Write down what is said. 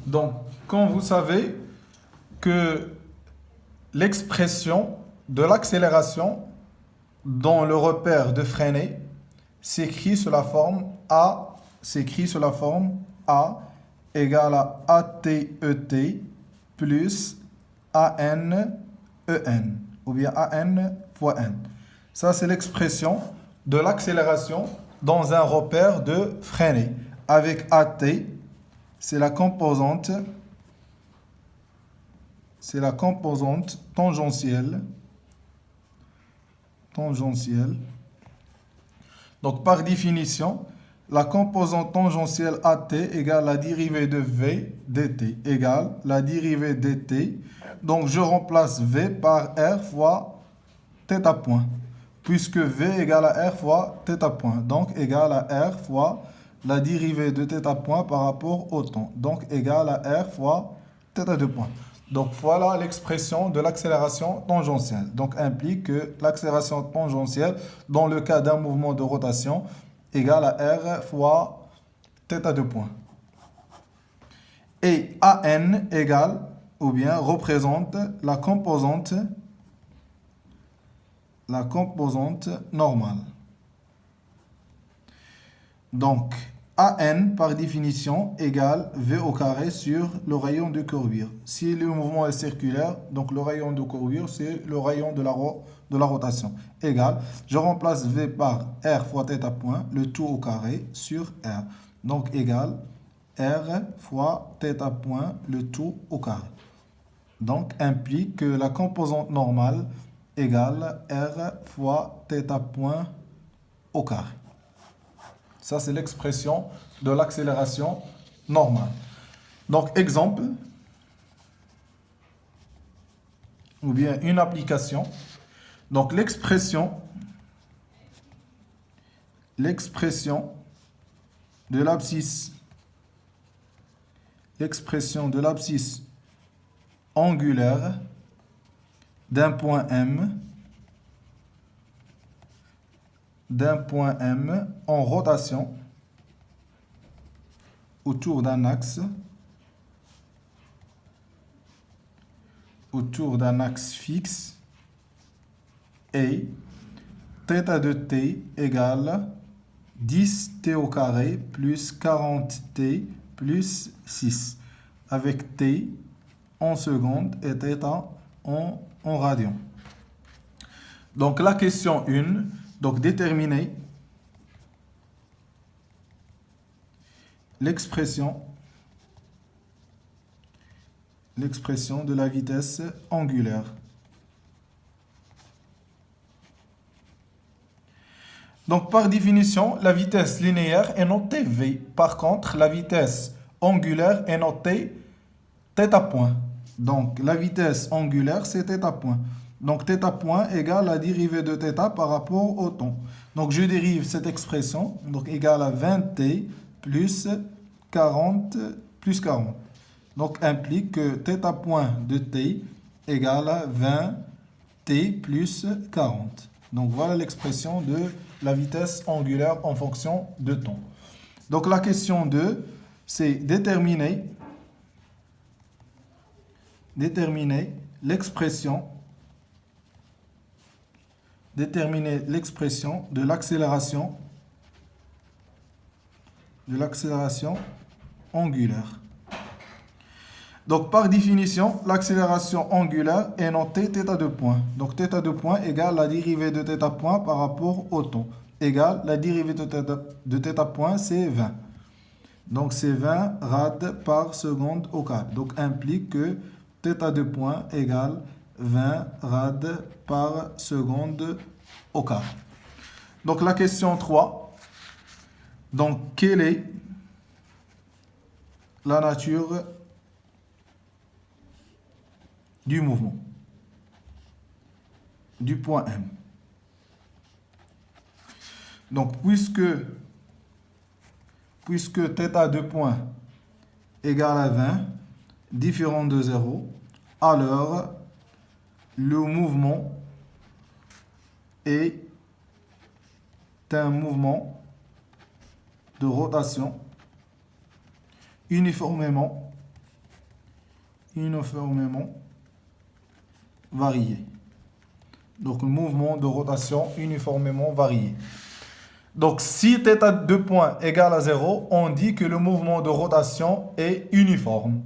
Donc, quand vous savez que l'expression de l'accélération dans le repère de freiner s'écrit sous la forme A égale à ATET plus ANEN ou bien AN fois N. Ça, c'est l'expression de l'accélération dans un repère de freiner. Avec AT, c'est la composante tangentielle. Donc, par définition, la composante tangentielle AT égale la dérivée de V dt égale la dérivée dt. Donc, je remplace V par R fois θ point, puisque V égale à R fois θ point. Donc, égale à R fois la dérivée de θ point par rapport au temps. Donc, égale à R fois θ2 point. Donc, voilà l'expression de l'accélération tangentielle. Donc, implique que l'accélération tangentielle, dans le cas d'un mouvement de rotation, égale à R fois θ2 point. Et AN égale, ou bien représente la composante normale. Donc, AN, par définition, égale V au carré sur le rayon de courbure. Si le mouvement est circulaire, donc le rayon de courbure, c'est le rayon de la rotation. Égale, je remplace V par R fois θ point, le tout au carré, sur R. Donc, égale R fois θ point, le tout au carré. Donc, implique que la composante normale égale R fois θ point au carré. Ça, c'est l'expression de l'accélération normale. Donc, exemple, ou bien une application. Donc, l'expression de l'abscisse angulaire d'un point M en rotation autour d'un axe fixe et θ de t égale 10t au carré plus 40t plus 6 avec t en secondes et θ en radians. Donc la question 1, donc déterminer l'expression de la vitesse angulaire. Donc par définition, la vitesse linéaire est notée V. Par contre, la vitesse angulaire est notée θ point. Donc la vitesse angulaire, c'est θ point. Donc θ point égale la dérivée de θ par rapport au temps. Donc je dérive cette expression, donc égale à 20t plus 40 plus 40. Donc implique que θ point de t égale à 20t plus 40. Donc voilà l'expression de la vitesse angulaire en fonction de temps. Donc la question 2, c'est déterminer l'expression de l'accélération angulaire. Donc par définition, l'accélération angulaire est notée θ2 point. Donc θ2 point égale la dérivée de θ point par rapport au temps. Égale la dérivée de θ point, c'est 20. Donc c'est 20 rad par seconde au carré. Donc implique que θ2 point égale 20 rad par seconde au carré. Donc la question 3. Donc quelle est la nature du mouvement du point M? Donc puisque θ2 point égale à 20 différent de 0, alors le mouvement est un mouvement de rotation uniformément uniformément varié. Donc, le mouvement de rotation uniformément varié. Donc, si θ2 égale à 0, on dit que le mouvement de rotation est uniforme.